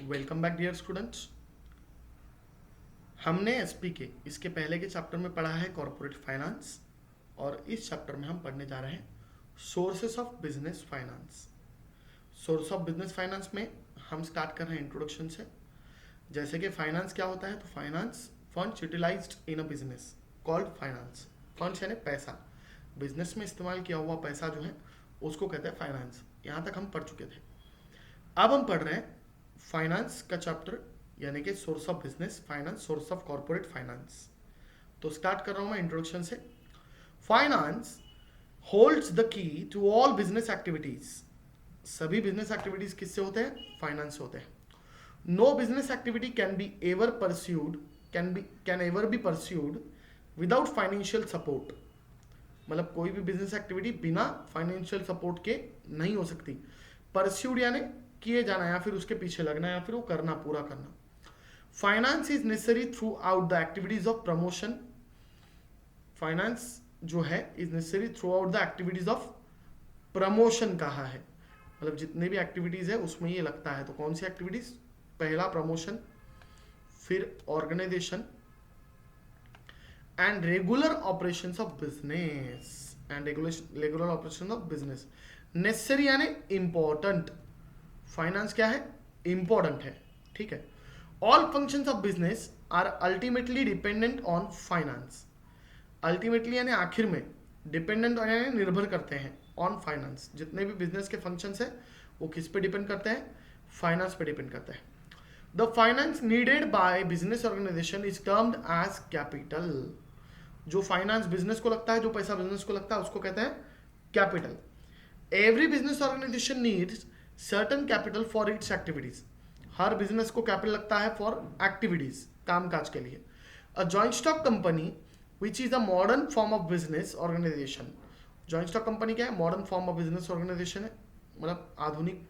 Welcome back dear students. हमने SP के इसके पहले के चैप्टर में पढ़ा है कॉर्पोरेट फाइनेंस और इस चैप्टर में हम पढ़ने जा रहे हैं sources of business finance. Source of business finance में हम स्टार्ट कर रहे हैं इंट्रोडक्शन से। जैसे कि फाइनेंस क्या होता है, तो finance funds utilised in a business called finance. Funds यानी पैसा, बिजनेस में इस्तेमाल किया हुआ पैसा जो है उसको कहते हैं फाइनेंस। यहाँ तक हम पढ़ चुके थे। अब हम पढ़ रहे हैं फाइनेंस का चैप्टर यानी कि source of business finance, source of corporate finance. तो स्टार्ट कर रहा हूं मैं इंट्रोडक्शन से। Finance holds the key to all business activities. सभी बिजनेस एक्टिविटीज किससे होते हैं? फाइनेंस से होते हैं। No business activity can ever be pursued without financial support. मतलब कोई भी बिजनेस एक्टिविटी बिना फाइनेंशियल सपोर्ट के नहीं हो सकती। परस्यूड यानी किए जाना या फिर उसके पीछे लगना या फिर वो करना, पूरा करना। Finance is necessary through out the activities of promotion. Finance जो है is necessary through out the activities of promotion कहा है। मतलब जितने भी एक्टिविटीज है उसमें ये लगता है। तो कौन सी एक्टिविटीज? पहला प्रमोशन, फिर organisation and regular operations of business regular operation of business. Necessary यानी इंपॉर्टेंट। फाइनेंस क्या है? इंपॉर्टेंट है। ठीक है। All functions of business are ultimately dependent on finance. Ultimately यानी आखिर में, डिपेंडेंट यानी निर्भर करते हैं ऑन फाइनेंस। जितने भी बिजनेस के फंक्शंस है वो किस पे डिपेंड करते हैं? फाइनेंस पे डिपेंड करते हैं। The finance needed by business organisation is termed as capital. जो फाइनेंस बिजनेस को लगता है, जो पैसा बिजनेस को लगता है उसको कहते हैं capital. Every business organisation needs certain capital for its activities. हर बिजनेस को कैपिटल लगता है फॉर एक्टिविटीज, कामकाज के लिए। A joint stock company which is a modern form of business organisation. Joint stock company क्या है? Modern form of business organisation है, मतलब आधुनिक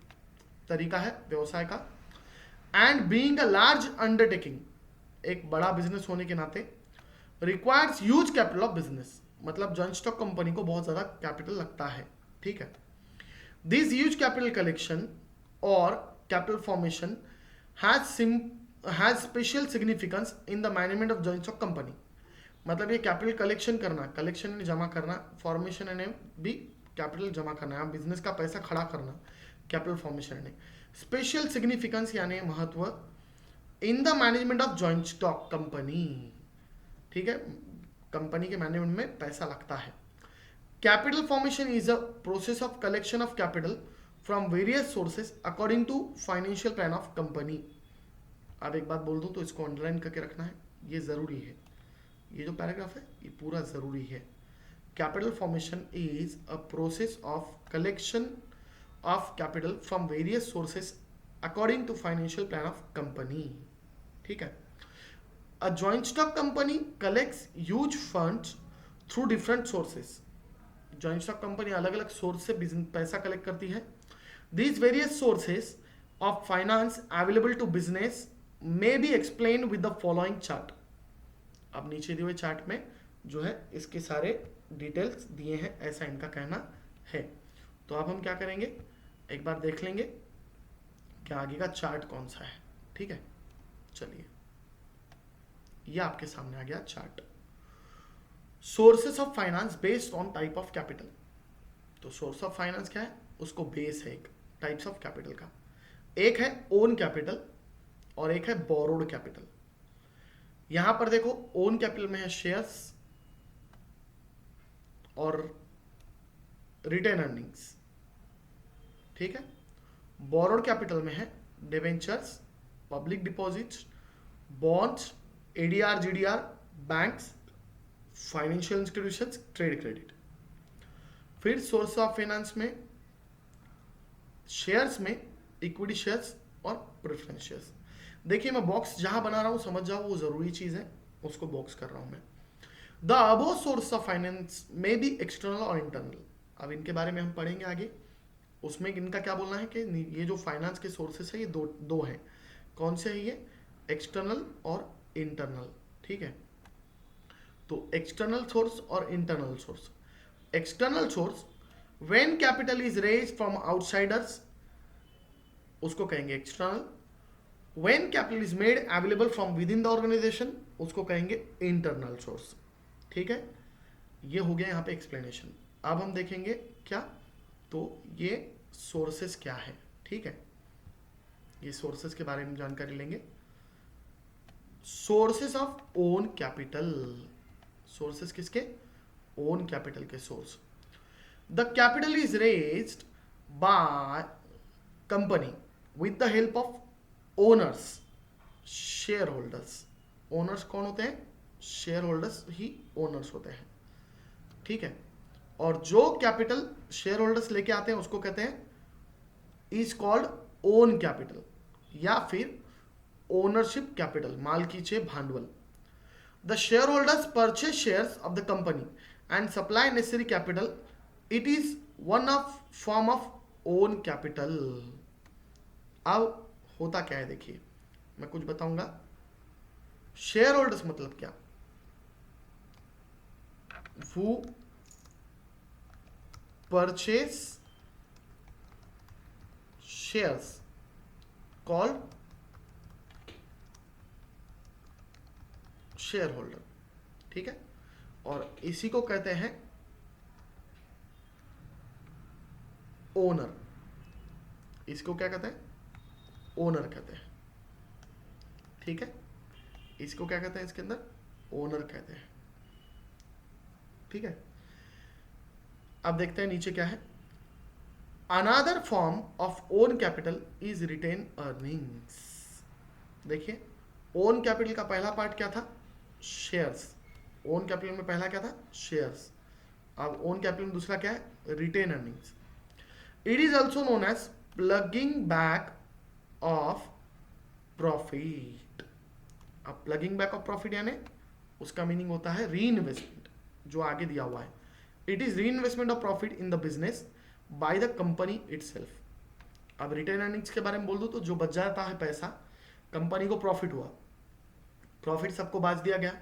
तरीका है व्यवसाय का। And being a large undertaking, एक बड़ा बिजनेस होने के नाते, requires huge capital of business. मतलब जॉइंट स्टॉक कंपनी को बहुत ज्यादा कैपिटल लगता है। ठीक है। This huge capital collection or capital formation has special significance in the management of joint stock company. मतलब ये कैपिटल कलेक्शन करना, कलेक्शन यानी जमा करना, फॉर्मेशन यानी भी कैपिटल जमा करना, बिजनेस का पैसा खड़ा करना, कैपिटल फॉर्मेशन यानी। स्पेशल सिग्निफिकेंस यानी महत्व in the management of joint stock company. ठीक है, कंपनी के मैनेजमेंट में पैसा लगता है। Capital formation is a process of collection of capital from various sources according to financial plan of company. अब एक बात बोल दूं तो इसको अंडरलाइन करके रखना है, ये जरूरी है। ये जो पैराग्राफ है ये पूरा जरूरी है। Capital formation is a process of collection of capital from various sources according to financial plan of company. ठीक है। A joint stock company collects huge funds through different sources. Joint stock company अलग अलग source से पैसा collect करती है। These various sources of finance available to business may be explain with the following chart. अब नीचे दिए हुए चार्ट में जो है इसके सारे डिटेल्स दिए हैं, ऐसा इनका कहना है। तो अब हम क्या करेंगे, एक बार देख लेंगे कि आगे का चार्ट कौन सा है। ठीक है, चलिए ये आपके सामने आ गया chart. Sources of finance based on type of capital. तो सोर्स ऑफ फाइनेंस क्या है? उसको बेस है एक टाइप्स ऑफ कैपिटल का। एक है ओन कैपिटल और एक है बोरोड कैपिटल। यहां पर देखो ओन कैपिटल में है शेयर्स और रिटेन अर्निंग्स। ठीक है। बोरोड कैपिटल में है debentures, public deposits, bonds, ADR, GDR, banks, financial institutions, trade credit. फिर सोर्स ऑफ फाइनेंस में शेयर्स में इक्विटी शेयर्स और प्रेफरेंस शेयर्स। देखिए मैं बॉक्स जहां बना रहा हूं समझ जाओ, वो जरूरी चीज है, उसको बॉक्स कर रहा हूं मैं। The above source of finance में बी एक्सटर्नल और इंटरनल। अब इनके बारे में हम पढ़ेंगे आगे। उसमें इनका क्या बोलना है कि ये जो फाइनेंस के सोर्सेस है ये दो हैं। कौन से है ये? एक्सटर्नल और इंटरनल। ठीक है। तो एक्सटर्नल सोर्स और internal source. External source when capital is raised from outsiders, उसको कहेंगे external. When capital is made available from within the organisation उसको कहेंगे इंटरनल सोर्स। ठीक है, ये हो गया यहाँ पे एक्सप्लेनेशन। अब हम देखेंगे क्या, तो ये सोर्सेस क्या है। ठीक है, ये सोर्सेस के बारे में जानकारी लेंगे। Sources of own capital, sources किसके, ओन कैपिटल के source. The capital is raised by company with the help of owners, share holders. Owners कौन होते हैं, शेयर होल्डर्स ही ओनर्स होते हैं। ठीक है, और जो कैपिटल शेयर होल्डर्स लेके आते हैं उसको कहते हैं इज कॉल्ड ओन कैपिटल या फिर ओनरशिप कैपिटल, मालकीचे भांडवल। The share holders purchase shares of the company and supply necessary capital, it is one of form of own capital. अब होता क्या है देखिए, मैं कुछ बताऊंगा। शेयर होल्डर्स मतलब क्या, वो purchase shares called share holder. ठीक है, और इसी को कहते हैं ओनर। इसको क्या कहते हैं, ओनर कहते हैं। ठीक है, इसको क्या कहते हैं, इसके अंदर ओनर कहते हैं। ठीक है, अब देखते हैं नीचे क्या है। Another form of own capital is retained earnings. देखिए, ओन कैपिटल का पहला पार्ट क्या था, शेयर्स। ओन कैपिटल में पहला क्या था, शेयर्स। अब ओन कैपिटल में दूसरा क्या है, retained earnings. It is also known as plugging back of profit. अब प्लगिंग बैक ऑफ प्रॉफिट यानी उसका मीनिंग होता है री इन्वेस्टमेंट, जो आगे दिया हुआ है। इट इज री investment of profit in the business by the company itself. अब रिटेन अर्निंग्स के बारे में बोल दो तो जो बच जाता है पैसा, कंपनी को प्रॉफिट हुआ, प्रॉफिट सबको बांट दिया गया,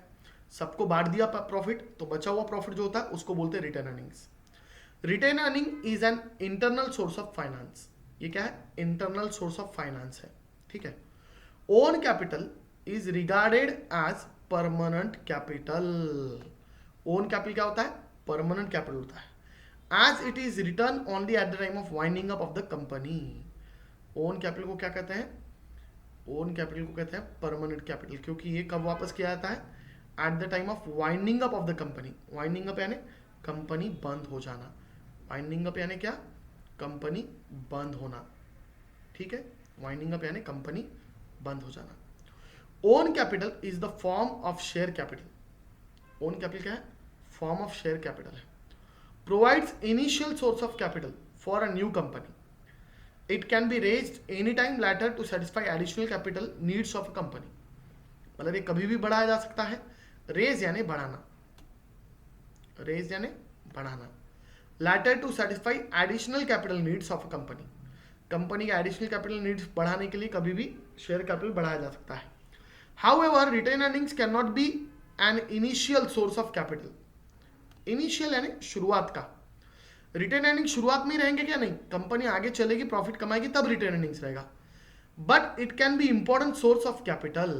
सबको बांट दिया प्रॉफिट, तो बचा हुआ प्रॉफिट जो होता है उसको बोलते हैं retained earnings. Retained earning is an internal source of finance. ये क्या है, इंटरनल सोर्स ऑफ फाइनेंस है। ठीक है, own capital is regarded as permanent capital. Own capital क्या होता है, परमानेंट कैपिटल होता है। As it is return only at the time of winding up of the company. Own capital को क्या कहते हैं, ओन कैपिटल को कहते हैं परमानेंट कैपिटल, क्योंकि ये कब वापस किया जाता है, eight the time of winding up of the company. Winding up यानी कंपनी बंद हो जाना, वाइंडिंग अप यानी क्या, कंपनी बंद होना। ठीक है, वाइंडिंग अप यानी कंपनी बंद हो जाना। Own capital is the form of share capital. Own capital क्या है, फॉर्म ऑफ शेयर कैपिटल है। Provides initial source of capital for a new company. It can be raised any time later to satisfy additional capital needs of a company. मतलब ये कभी भी बढ़ाया जा सकता है। रेज यानी बढ़ाना, रेज यानी बढ़ाना। Later to satisfy additional capital needs of a company. Company के एडिशनल कैपिटल नीड्स बढ़ाने के लिए कभी भी शेयर कैपिटल बढ़ाया जा सकता है। However retained earnings can not be an initial source of capital. Initial यानी शुरुआत का। रिटेन अर्निंग शुरुआत में ही रहेंगे क्या, नहीं, कंपनी आगे चलेगी, प्रॉफिट कमाएगी, तब रिटेन अर्निंग्स रहेगा। But it can be important source of capital.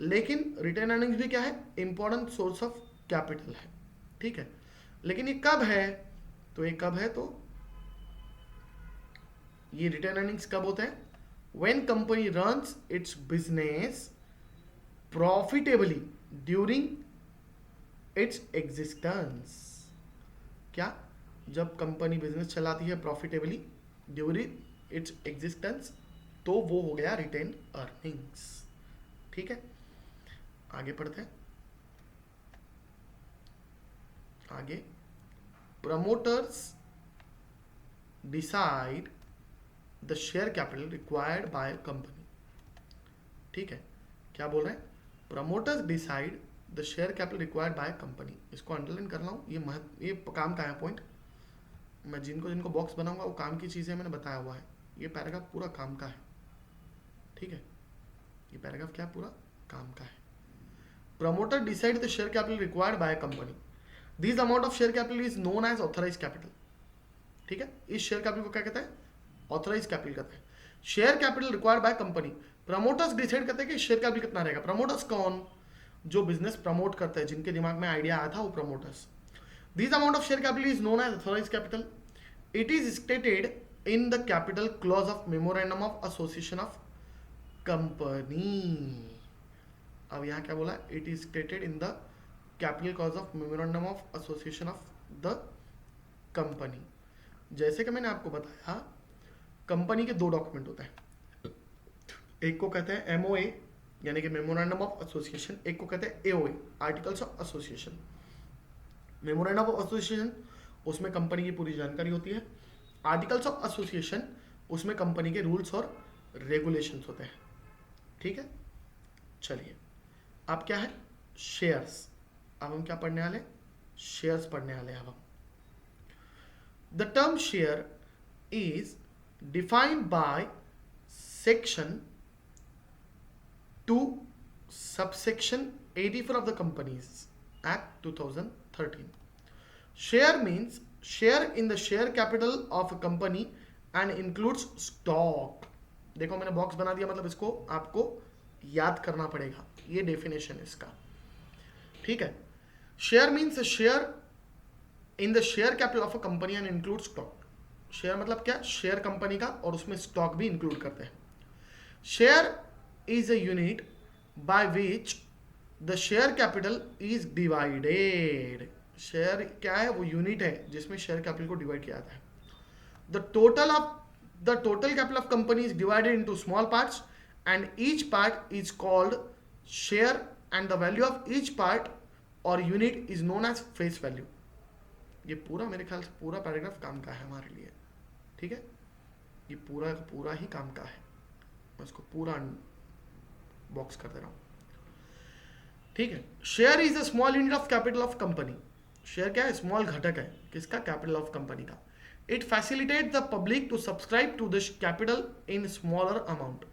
लेकिन रिटेन अर्निंग्स भी क्या है, इंपॉर्टेंट सोर्स ऑफ कैपिटल है। ठीक है, लेकिन ये कब है, तो ये कब है, तो ये रिटेन अर्निंग्स कब होते हैं, when company runs it's business profitably during its existence. क्या, जब कंपनी बिजनेस चलाती है प्रॉफिटेबली ड्यूरिंग इट्स एग्जिस्टेंस, तो वो हो गया रिटेन अर्निंग्स। ठीक है, आगे पढ़ते हैं। आगे, promoters decide the share capital required by company. ठीक है, क्या बोल रहे हैं, promoters decide the share capital required by company. इसको अंडरलाइन कर रहा हूँ, ये काम का है पॉइंट। मैं जिनको बॉक्स बनाऊंगा वो काम की चीज़ें मैंने बताया हुआ है। ये पैराग्राफ पूरा काम का है। ठीक है, ये पैराग्राफ क्या पूरा काम का है। Promoter decide the share capital required by company. This amount of share capital is known as authorise capital. ठीक है, इस शेयर कैपिटल को क्या कहते हैं, ऑथराइज कैपिटल कहते हैं। Share capital required by company, promoters decide करते हैं कि शेयर कैपिटल कितना रहेगा। प्रमोटर्स कौन? जो बिजनेस प्रमोट करते हैं, जिनके दिमाग में आइडिया आया था, वो promoters. This amount of share capital is known as authorised capital. It is stated in the capital clause of memorandum of association of company. अब यहाँ क्या बोला? It is stated in the capital clause of memorandum of association of the company. जैसे कि मैंने आपको बताया, company के दो डॉक्यूमेंट होते हैं, एक को कहते हैं एमओए यानी कि मेमोरेंडम ऑफ एसोसिएशन, एक को कहते हैं AOA articles of association. Memorandum of association उसमें कंपनी की पूरी जानकारी होती है, आर्टिकल्स ऑफ एसोसिएशन उसमें कंपनी के रूल्स और रेगुलेशंस होते हैं। ठीक है, चलिए अब क्या है? शेयर्स। अब हम क्या पढ़ने वाले? शेयर्स पढ़ने वाले हैं अब हम। The term share is defined by section 2 subsection 84 of the Companies Act 2013. Share means share in the share capital of a company and includes stock. देखो मैंने बॉक्स बना दिया, मतलब इसको आपको याद करना पड़ेगा, ये डेफिनेशन है इसका। ठीक है, share means share in the share capital of a company and include stock. Share मतलब क्या? शेयर कंपनी का, और उसमें स्टॉक भी इंक्लूड करते हैं। Share is a unit by which the share capital is divided. Share क्या है? वो यूनिट है जिसमें शेयर कैपिटल को डिवाइड किया जाता है। the total capital of company is divided into small parts and each part is called share and the value of each part or unit is known as face value. ये पूरा मेरे ख्याल से पूरा पैराग्राफ काम का है हमारे लिए। ठीक है, ये पूरा का पूरा ही काम का है, मैं इसको पूरा बॉक्स कर दे रहा हूं। ठीक है, share is a small unit of capital of company. Share क्या है? स्मॉल घटक है किसका? कैपिटल ऑफ कंपनी का। It facilitate the public to subscribe to this capital in smaller amount.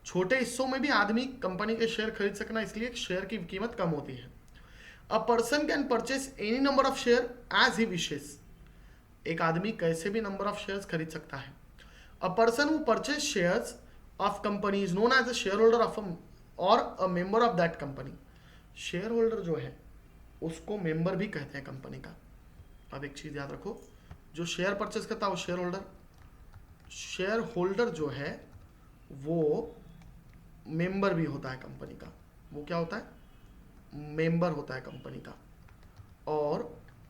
छोटे हिस्सों में भी आदमी कंपनी के शेयर खरीद सकना, इसलिए शेयर की कीमत कम होती है। A person can purchase any number of share as he wishes. एक आदमी कैसे भी नंबर ऑफ शेयर्स खरीद सकता है। A person who purchase shares of company is known as a shareholder of a member of that company. Share holder जो है उसको मेंबर भी कहते हैं कंपनी का। अब एक चीज याद रखो, जो शेयर परचेस करता है वो शेयर होल्डर, शेयर होल्डर जो है वो मेंबर भी होता है कंपनी का। वो क्या होता है? मेंबर होता है कंपनी का, और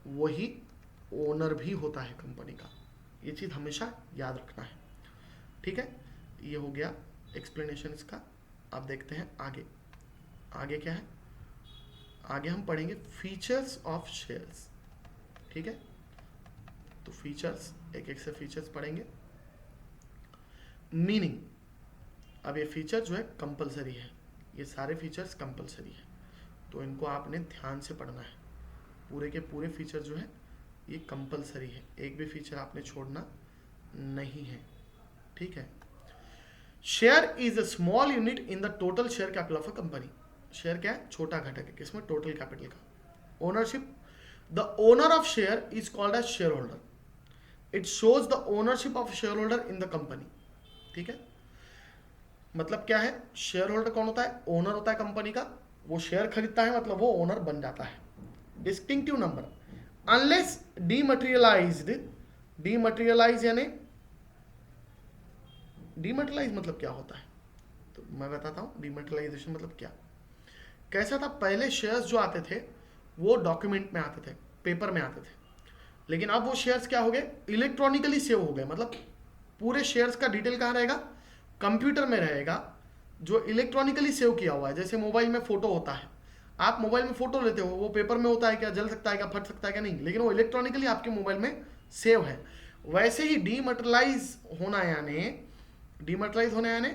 वही ओनर भी होता है कंपनी का। ये चीज हमेशा याद रखना है। ठीक है, ये हो गया एक्सप्लेनेशन इसका। अब देखते हैं आगे। आगे क्या है? आगे हम पढ़ेंगे फीचर्स ऑफ शेयर्स। ठीक है, तो फीचर्स एक एक से फीचर्स पढ़ेंगे। मीनिंग, अब ये फीचर जो है कंपलसरी है, ये सारे फीचर्स कंपलसरी है, तो इनको आपने ध्यान से पढ़ना है। पूरे के पूरे फीचर जो है ये कंपलसरी है, एक भी फीचर आपने छोड़ना नहीं है। ठीक है, share is a small unit in the total share capital of a company. Share क्या है? छोटा घटक है किसमें? टोटल कैपिटल का। Ownership, the owner of share is called as share holder. It shows the ownership of share holder in the company. ठीक है, मतलब क्या है? शेयर होल्डर कौन होता है? ओनर होता है कंपनी का, वो शेयर खरीदता है, मतलब वो ओनर बन जाता है। Distinctive number, unless dematerialised, dematerialise यानी डीमटेरियलाइज मतलब क्या होता है? तो मैं बताता हूँ डीमटेरियलाइजेशन मतलब क्या। कैसा था? पहले शेयर्स जो आते थे वो डॉक्यूमेंट में आते थे, पेपर में आते थे, लेकिन अब वो शेयर्स क्या हो गए? इलेक्ट्रॉनिकली सेव हो गए। मतलब पूरे शेयर्स का डिटेल कहाँ रहेगा? कंप्यूटर में रहेगा, जो इलेक्ट्रॉनिकली सेव किया हुआ है। जैसे मोबाइल में फोटो होता है, आप मोबाइल में फोटो लेते हो, वो पेपर में होता है क्या? जल सकता है क्या? फट सकता है क्या? नहीं, लेकिन वो इलेक्ट्रॉनिकली आपके मोबाइल में सेव है। वैसे ही डीमटेरियलाइज होना यानी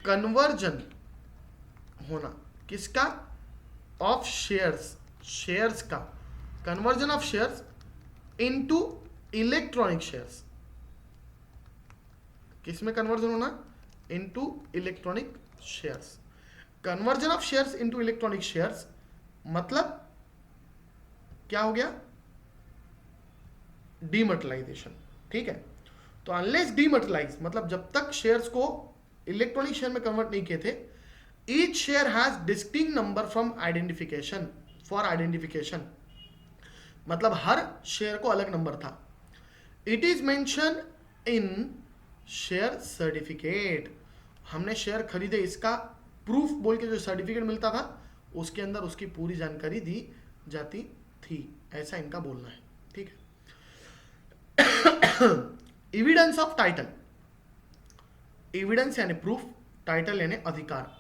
कन्वर्जन होना किसका? ऑफ शेयर्स, शेयर्स का conversion of shares into electronic shares. किसमें कन्वर्जन होना? Into electronic shares. Conversion of shares into electronic shares मतलब क्या हो गया? डीमटेरियलाइजेशन। ठीक है, तो अनलेस डीमटेरियलाइज मतलब जब तक शेयर्स को इलेक्ट्रॉनिक शेयर में कन्वर्ट नहीं किए थे, each share has distinct number from identification for identification, मतलब हर शेयर को अलग नंबर था. It is mention in share certificate, हमने शेयर खरीदे इसका प्रूफ बोल के जो सर्टिफिकेट मिलता था उसके अंदर उसकी पूरी जानकारी दी जाती थी, ऐसा इनका बोलना है. ठीक है. एविडेंस ऑफ टाइटल, एविडेंस यानी प्रूफ, टाइटल यानी अधिकार.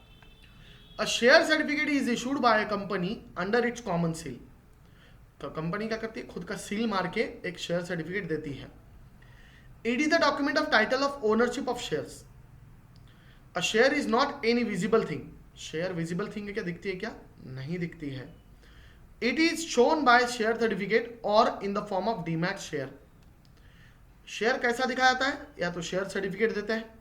A share certificate is issued by a company under its common seal, तो कंपनी क्या करती है, खुद का सील मार के एक शेयर सर्टिफिकेट देती है. It is the document of title of ownership of shares. A share is not any visible thing, share visible thing है क्या, दिखती है क्या, नहीं दिखती है. इट इज शोन बाय शेयर सर्टिफिकेट और in the form of demat share. Share कैसा दिखाया जाता है, या तो शेयर सर्टिफिकेट देते हैं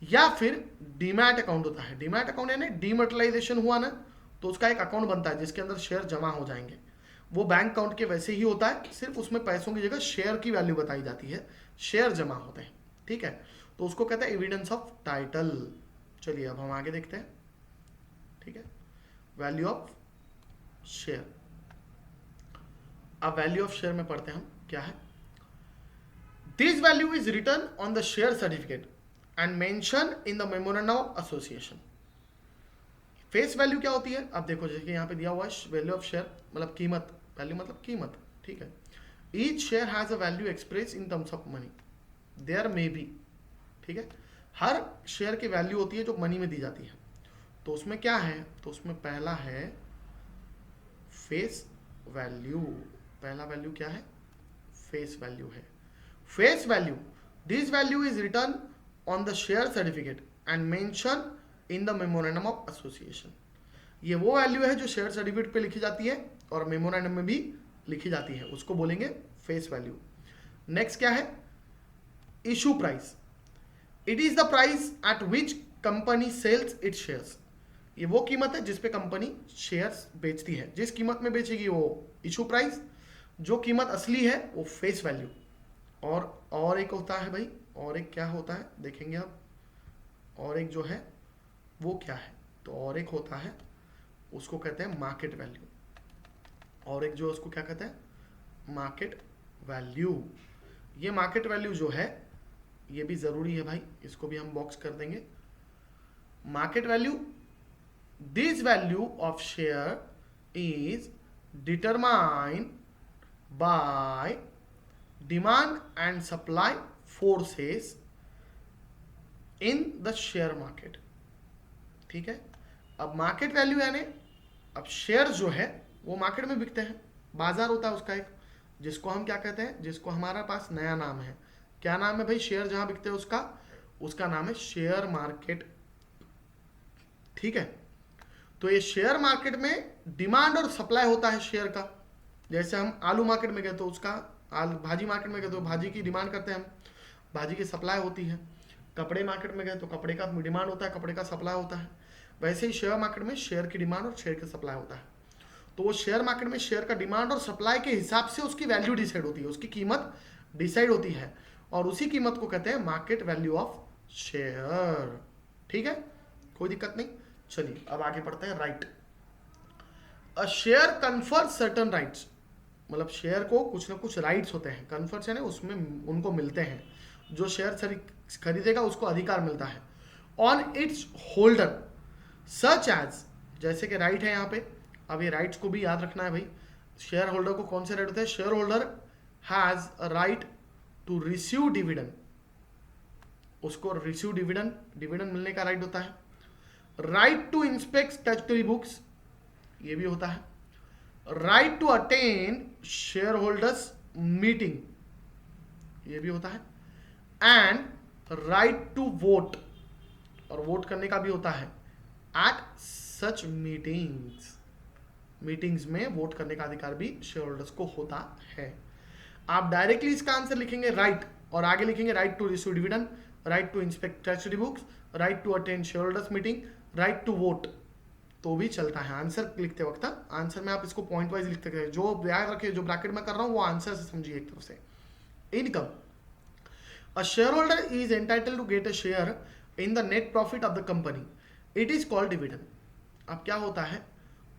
या फिर डीमैट अकाउंट होता है. डीमैट अकाउंट यानी डीमैटेरियलाइजेशन हुआ ना, तो उसका एक अकाउंट बनता है जिसके अंदर शेयर जमा हो जाएंगे. वो बैंक अकाउंट के वैसे ही होता है, सिर्फ उसमें पैसों की जगह शेयर की वैल्यू बताई जाती है, शेयर जमा होते हैं. ठीक है, तो उसको कहते हैं एविडेंस ऑफ टाइटल. चलिए अब हम आगे देखते हैं. ठीक है, वैल्यू ऑफ शेयर. अब वैल्यू ऑफ शेयर में पढ़ते हैं हम क्या है. This value is written on the share certificate and mention in the memorandum of association. Face value क्या होती है, अब देखो जैसे यहाँ पे दिया हुआ है वैल्यू ऑफ शेयर मतलब कीमत, वैल्यू मतलब कीमत. ठीक है, each share has a value express in terms of money, there may be. ठीक है, हर शेयर की वैल्यू होती है जो मनी में दी जाती है. तो उसमें क्या है, तो उसमें पहला है फेस वैल्यू. पहला वैल्यू क्या है, फेस वैल्यू है. Face value, this value is written on the share certificate and mention in the memorandum of association. ये वो वैल्यू है जो शेयर सर्टिफिकेट पे लिखी जाती है और मेमोरेंडम में भी लिखी जाती है, उसको बोलेंगे फेस वैल्यू. नेक्स्ट क्या है, issue price. It is the price at which company sells its shares. ये वो कीमत है जिस पे कंपनी शेयर्स बेचती है, जिस कीमत में बेचेगी वो इशू प्राइस, जो कीमत असली है वो फेस वैल्यू. और एक होता है भाई, और एक क्या होता है देखेंगे अब. और एक जो है वो क्या है, तो और एक होता है उसको कहते हैं मार्केट वैल्यू. और एक जो उसको क्या कहते हैं, मार्केट वैल्यू. ये मार्केट वैल्यू जो है ये भी जरूरी है भाई, इसको भी हम बॉक्स कर देंगे. Market value, this value of share is determined by demand and supply forces in the share market. ठीक है, अब मार्केट वैल्यू यानी अब शेयर जो है वो मार्केट में बिकते हैं, बाजार होता है उसका एक, जिसको हम क्या कहते हैं, जिसको हमारा पास नया नाम है. क्या नाम है भाई, शेयर जहां बिकते हैं उसका नाम है शेयर मार्केट. ठीक है, तो ये शेयर मार्केट में डिमांड और सप्लाई होता है शेयर का. जैसे हम आलू मार्केट में गए तो उसका, भाजी मार्केट में गए तो भाजी की डिमांड करते हैं हम, भाजी की सप्लाई होती है. कपड़े मार्केट में गए तो कपड़े का डिमांड होता है, कपड़े का सप्लाई होता है. वैसे ही शेयर मार्केट में शेयर की डिमांड और शेयर की सप्लाई होता है. तो वो शेयर मार्केट में शेयर का डिमांड और सप्लाई के हिसाब से उसकी वैल्यू डिसाइड होती है, उसकी कीमत डिसाइड होती है, और उसी कीमत को कहते हैं मार्केट वैल्यू ऑफ शेयर. ठीक है, कोई दिक्कत नहीं. चलिए अब आगे पढ़ते हैं. Right, a share confer certain rights, मतलब शेयर को कुछ ना कुछ राइट्स होते हैं, कन्फर्स है ना, उसमें उनको मिलते हैं. जो शेयर खरीदेगा उसको अधिकार मिलता है on its holder such as, जैसे कि राइट है यहाँ पे. अब ये राइट्स को भी याद रखना है भाई. शेयर होल्डर को कौन से राइट होते हैं, share holder has a right to receive dividend, उसको रिसीव डिविडेंड मिलने का राइट होता है. Right to inspect statutory books, ये भी होता है. Right to attend share holders meeting, ये भी होता है. एंड राइट टू वोट, और वोट करने का भी होता है एट सच मीटिंग्स में वोट करने का अधिकार भी शेयर होल्डर्स को होता है. आप डायरेक्टली इसका आंसर लिखेंगे राइट, और आगे लिखेंगे right to receive dividend, right to inspect statutory books, right to attend share holders meeting, right to vote, तो भी चलता है. आंसर लिखते वक्त आंसर में आप इसको पॉइंट वाइज लिखते हैं, जो याद रखिए, जो ब्रैकेट में कर रहा हूं वो आंसर से समझिए एक तरफ से. Income, a share holder is entitle to get a share in the net profit of the company, it is called dividend. अब क्या होता है,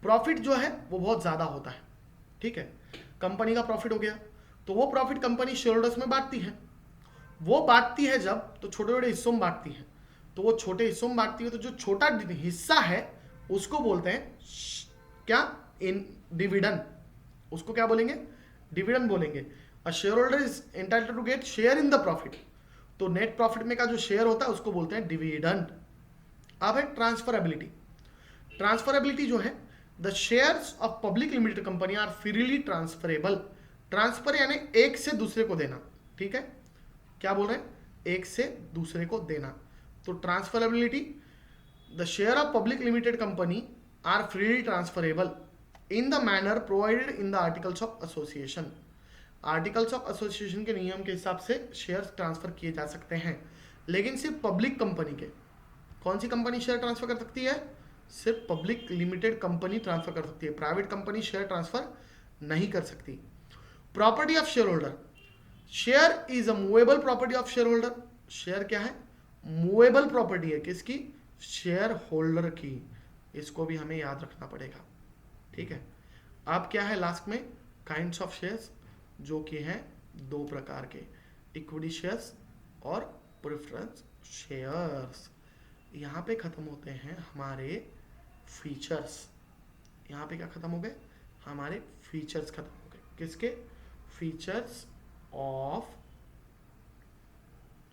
प्रॉफिट जो है वो बहुत ज्यादा होता है, ठीक है, कंपनी का प्रॉफिट हो गया, तो वो प्रॉफिट कंपनी शेयर होल्डर्स में बांटती है। वो बांटती है जब, तो छोटे छोटे हिस्सों में बांटती है, तो वो छोटे हिस्सों में बांटती है, तो जो छोटा हिस्सा है उसको बोलते हैं क्या, इन डिविडेंड। उसको क्या बोलेंगे, डिविडेंड बोलेंगे। A share holder is entitled to get share in the profit, तो नेट प्रॉफिट में का जो शेयर होता है उसको बोलते हैं डिविडेंड। अब है ट्रांसफरेबिलिटी। ट्रांसफरेबिलिटी जो है, the shares of public limited company are freely transferable. Transfer यानी एक से दूसरे को देना, ठीक है, क्या बोल रहे हैं, एक से दूसरे को देना। तो transferability, the share of public limited company are freely transferable in the manner provided in the articles of association. Articles of association के नियम के हिसाब से शेयर्स ट्रांसफर किए जा सकते हैं, लेकिन सिर्फ पब्लिक कंपनी के। कौन सी कंपनी शेयर ट्रांसफर कर सकती है, सिर्फ पब्लिक लिमिटेड कंपनी ट्रांसफर कर सकती है, प्राइवेट कंपनी शेयर ट्रांसफर नहीं कर सकती। Property of share holder, share is a movable property of share holder. Share क्या है, मूवेबल प्रॉपर्टी है, किसकी, शेयर होल्डर की। इसको भी हमें याद रखना पड़ेगा, ठीक है। अब क्या है लास्ट में, काइंड्स ऑफ शेयर्स, जो कि हैं दो प्रकार के, इक्विटी शेयर्स और प्रेफरेंस शेयर्स। यहाँ पे खत्म होते हैं हमारे फीचर्स। यहाँ पे क्या खत्म हो गए, हमारे फीचर्स खत्म हो गए, किसके, फीचर्स ऑफ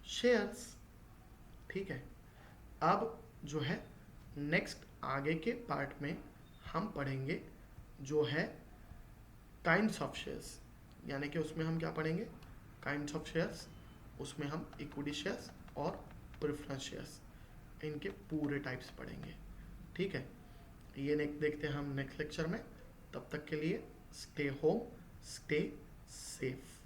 शेयर्स, ठीक है। अब जो है नेक्स्ट आगे के पार्ट में हम पढ़ेंगे जो है काइंड्स ऑफ शेयर्स, यानी कि उसमें हम क्या पढ़ेंगे, काइंड्स ऑफ शेयर्स, उसमें हम इक्विटी शेयर्स और प्रेफरेंस शेयर्स, इनके पूरे टाइप्स पढ़ेंगे, ठीक है। ये देखते हैं हम नेक्स्ट लेक्चर में। तब तक के लिए स्टे होम, स्टे सेफ।